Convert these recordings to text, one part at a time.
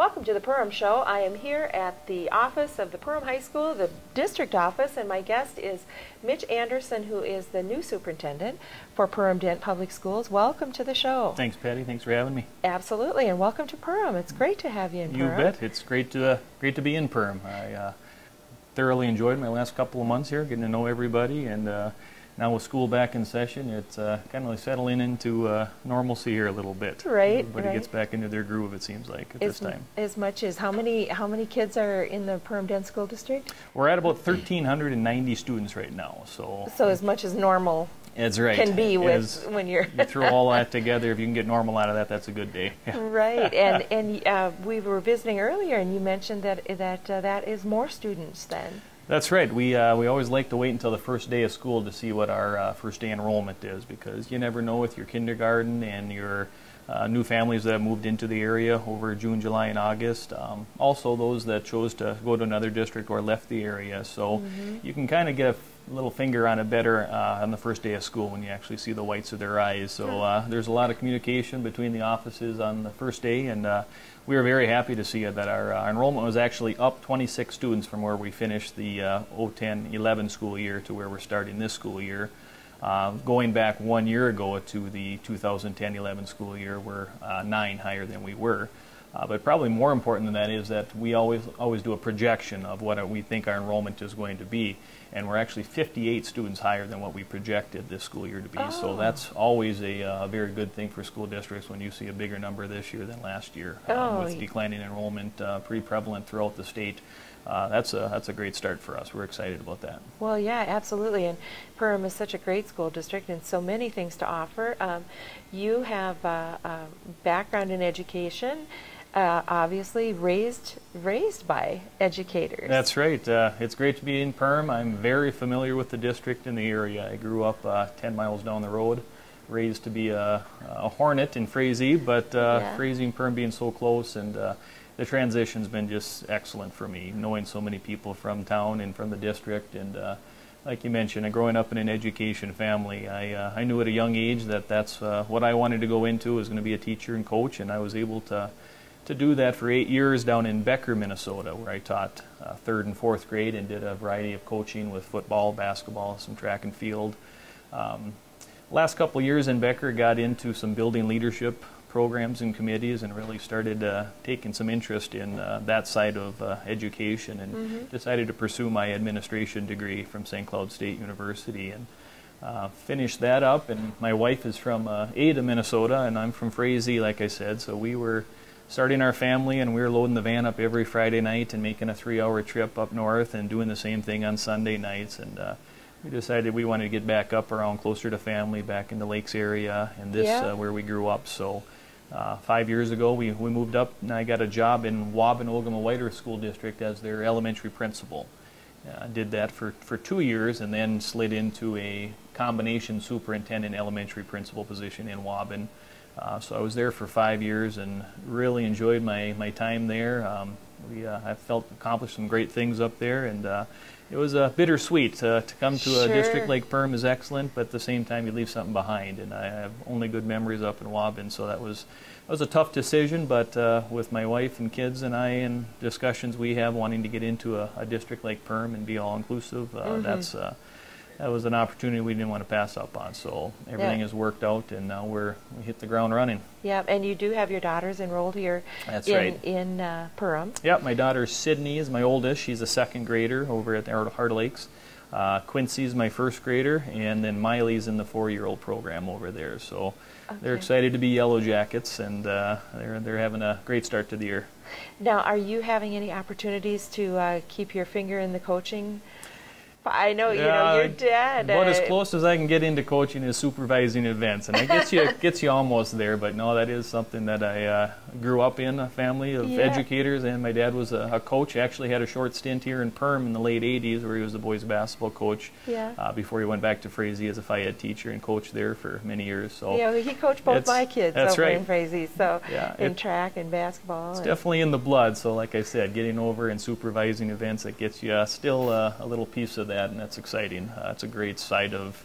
Welcome to the Perham Show. I am here at the office of the Perham High School, the district office, and my guest is Mitch Anderson, who is the new superintendent for Perham-Dent Public Schools. Welcome to the show. Thanks, Patty. Thanks for having me. Absolutely, and welcome to Perham. It's great to have you in Perham. You bet. It's great to be in Perham. I thoroughly enjoyed my last couple of months here, getting to know everybody, and now with school back in session, it's kind of like settling into normalcy here a little bit. Right. Everybody gets back into their groove, it seems like, at this time. As much as how many kids are in the Perham-Dent School District? We're at about 1,390 students right now. So as much as normal. That's right. Can be when you're you throw all that together. If you can get normal out of that, that's a good day. Yeah. Right, and we were visiting earlier, and you mentioned that is more students then. That's right. We always like to wait until the first day of school to see what our first day enrollment is, because you never know with your kindergarten and your new families that have moved into the area over June, July, and August. Also those that chose to go to another district or left the area. So you can kind of get a little finger on it better on the first day of school when you actually see the whites of their eyes. So there's a lot of communication between the offices on the first day, and we were very happy to see that our enrollment was actually up 26 students from where we finished the 2010-11 school year to where we're starting this school year. Going back 1 year ago to the 2010-11 school year, we're 9 higher than we were. But probably more important than that is that we always do a projection of what we think our enrollment is going to be, and we're actually 58 students higher than what we projected this school year to be. So that's always a very good thing for school districts when you see a bigger number this year than last year. With declining enrollment pretty prevalent throughout the state. That's a great start for us. We're excited about that. Well, yeah, absolutely. And Perham is such a great school district and so many things to offer. You have a background in education. Obviously raised by educators. That's right. It's great to be in Perham. I'm very familiar with the district and the area. I grew up 10 miles down the road, raised to be a Hornet in Frazee, but Frazee and Perham being so close, and the transition's been just excellent for me, knowing so many people from town and from the district. And like you mentioned, growing up in an education family, I knew at a young age that that's what I wanted to go into, was going to be a teacher and coach, and I was able to do that for 8 years down in Becker, Minnesota, where I taught 3rd and 4th grade and did a variety of coaching with football, basketball, some track and field. Last couple of years in Becker, got into some building leadership programs and committees and really started taking some interest in that side of education, and decided to pursue my administration degree from St. Cloud State University, and finished that up. And my wife is from Ada, Minnesota, and I'm from Frazee, like I said, so we were starting our family, and we were loading the van up every Friday night and making a 3-hour trip up north and doing the same thing on Sunday nights. And we decided we wanted to get back up around closer to family, back in the Lakes area, and this where we grew up. So 5 years ago we moved up, and I got a job in Waban-Ogama-Whiter School District as their elementary principal. I did that for 2 years, and then slid into a combination superintendent elementary principal position in Waban. So I was there for 5 years and really enjoyed my time there. I felt accomplished some great things up there, and it was bittersweet. To come to a district like Perham is excellent, but at the same time you leave something behind, and I have only good memories up in Waban, so that was a tough decision. But with my wife and kids and I, and discussions we have wanting to get into a district like Perham and be all-inclusive, that was an opportunity we didn't want to pass up on. So everything has worked out, and now we hit the ground running. Yeah, and you do have your daughters enrolled here. That's right. In Perham. Yep, my daughter Sydney is my oldest. She's a 2nd grader over at Heart Lakes. Quincy's my 1st grader, and then Miley's in the 4-year-old program over there. So they're excited to be Yellow Jackets, and they're having a great start to the year. Now, are you having any opportunities to keep your finger in the coaching? I know, you know, your dad. About as close as I can get into coaching is supervising events, and it gets you almost there. But no, that is something that I grew up in, a family of educators, and my dad was a coach. He actually had a short stint here in Perham in the late 80s where he was the boys basketball coach before he went back to Frazee as a Phi Ed teacher and coached there for many years. So yeah, he coached both my kids over in Frazee, so in track and basketball. It's definitely in the blood. So like I said, getting over and supervising events, that gets you still a little piece of that, and that's exciting. It's a great side of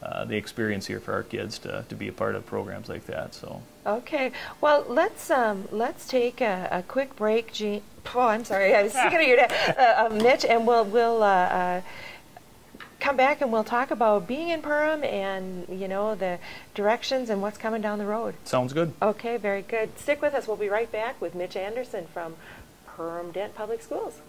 the experience here for our kids to be a part of programs like that. So. Okay, well, let's take a quick break, Jean. Oh, I'm sorry, I was thinking of your dad, Mitch, and we'll come back and we'll talk about being in Perham and the directions and what's coming down the road. Sounds good. Okay, very good. Stick with us. We'll be right back with Mitch Anderson from Perham-Dent Public Schools.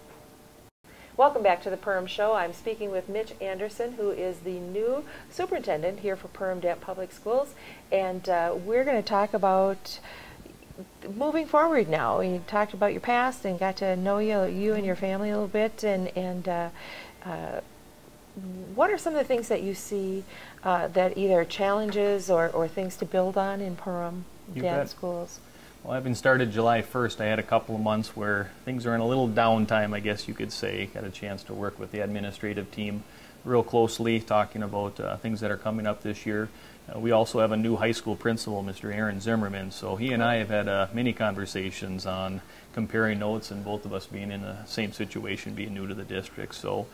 Welcome back to the Perham Show. I'm speaking with Mitch Anderson, who is the new superintendent here for Perham-Dent Public Schools, and we're going to talk about moving forward now. We talked about your past and got to know you and your family a little bit, and what are some of the things that you see that either challenges or things to build on in Perham-Dent schools? Well, having started July 1st, I had a couple of months where things are in a little downtime, I guess you could say. Got a chance to work with the administrative team real closely, talking about things that are coming up this year. We also have a new high school principal, Mr. Aaron Zimmerman, so he and I have had many conversations on comparing notes, and both of us being in the same situation, being new to the district. So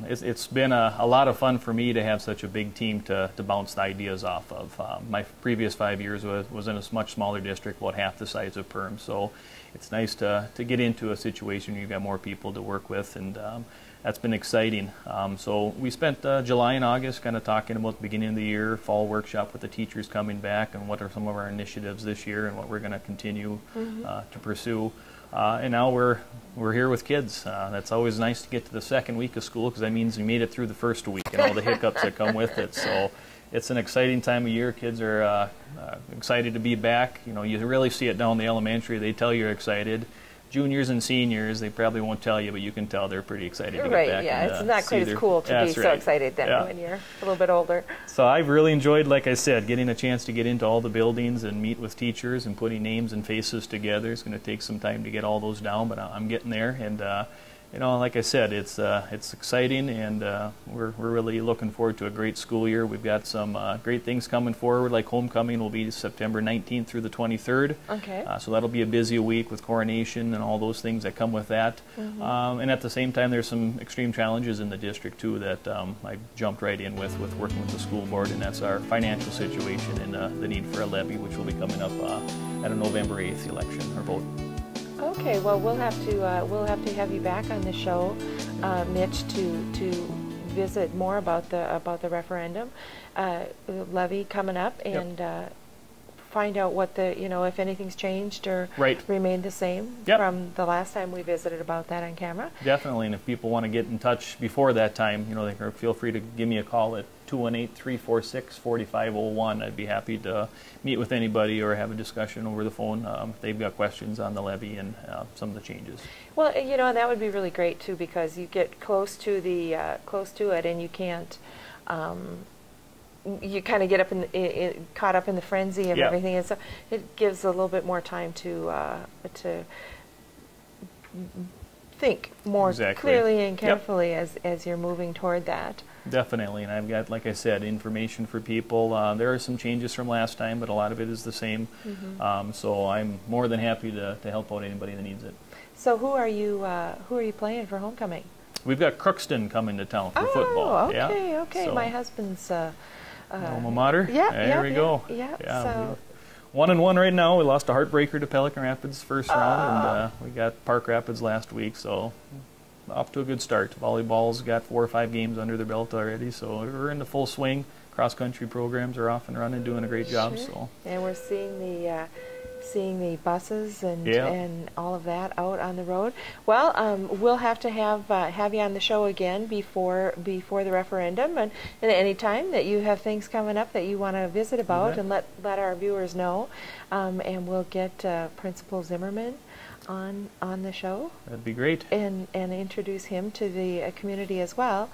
it's been a lot of fun for me to have such a big team to bounce the ideas off of. My previous 5 years was in a much smaller district, about half the size of Perham, so it's nice to get into a situation where you've got more people to work with, and that's been exciting. So we spent July and August kind of talking about the beginning of the year, fall workshop with the teachers coming back, and what are some of our initiatives this year and what we're going to continue to pursue. And now we're here with kids. That's always nice to get to the second week of school, because that means we made it through the first week and all the hiccups that come with it. So it's an exciting time of year. Kids are excited to be back. You really see it down the elementary. They tell you're excited. Juniors and seniors, they probably won't tell you, but you can tell they're pretty excited to get back. Right, yeah. It's not quite as cool to be so excited then when you're a little bit older. So I've really enjoyed, like I said, getting a chance to get into all the buildings and meet with teachers and putting names and faces together. It's going to take some time to get all those down, but I'm getting there. And like I said, it's exciting, and we're really looking forward to a great school year. We've got some great things coming forward, like homecoming will be September 19th through the 23rd. Okay. So that'll be a busy week with coronation and all those things that come with that. And at the same time, there's some extreme challenges in the district too that I jumped right in with working with the school board, and that's our financial situation and the need for a levy, which will be coming up at a November 8th election or vote. Okay, well, we'll have to have you back on the show, Mitch, to visit more about the referendum levy coming up, and find out what if anything's changed or remained the same from the last time we visited about that on camera. Definitely, and if people want to get in touch before that time, they can feel free to give me a call at 218-346-4501. I'd be happy to meet with anybody or have a discussion over the phone if they've got questions on the levy and some of the changes. Well, and that would be really great too, because you get close to it, and you can't. You kind of get caught up in the frenzy of everything, and so it gives a little bit more time to think more clearly and carefully as you're moving toward that. Definitely, and I've got, like I said, information for people. There are some changes from last time, but a lot of it is the same. So I'm more than happy to help out anybody that needs it. So who are you playing for homecoming? We've got Crookston coming to town for football. Okay. So my husband's alma mater. There we go. So 1-1 right now. We lost a heartbreaker to Pelican Rapids first round, and we got Park Rapids last week. So off to a good start. Volleyball's got 4 or 5 games under their belt already, so we're in the full swing. Cross-country programs are off and running, doing a great job. So, and we're seeing the buses and all of that out on the road. Well, we'll have to have you on the show again before the referendum, and any time that you have things coming up that you want to visit about, and let our viewers know, and we'll get Principal Zimmerman on the show. That'd be great. And introduce him to the community as well.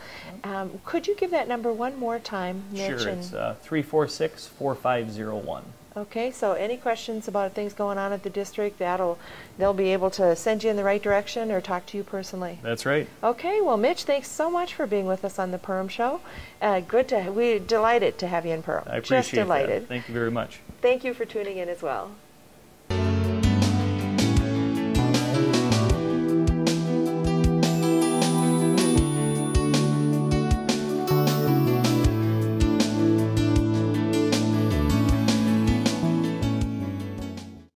Could you give that number one more time, Mitch? Sure, it's 346-4501. Okay, so any questions about things going on at the district, they'll be able to send you in the right direction or talk to you personally. That's right. Okay, well, Mitch, thanks so much for being with us on the Perham Show. We're delighted to have you in Perham. I appreciate Just delighted. that. Thank you very much. Thank you for tuning in as well.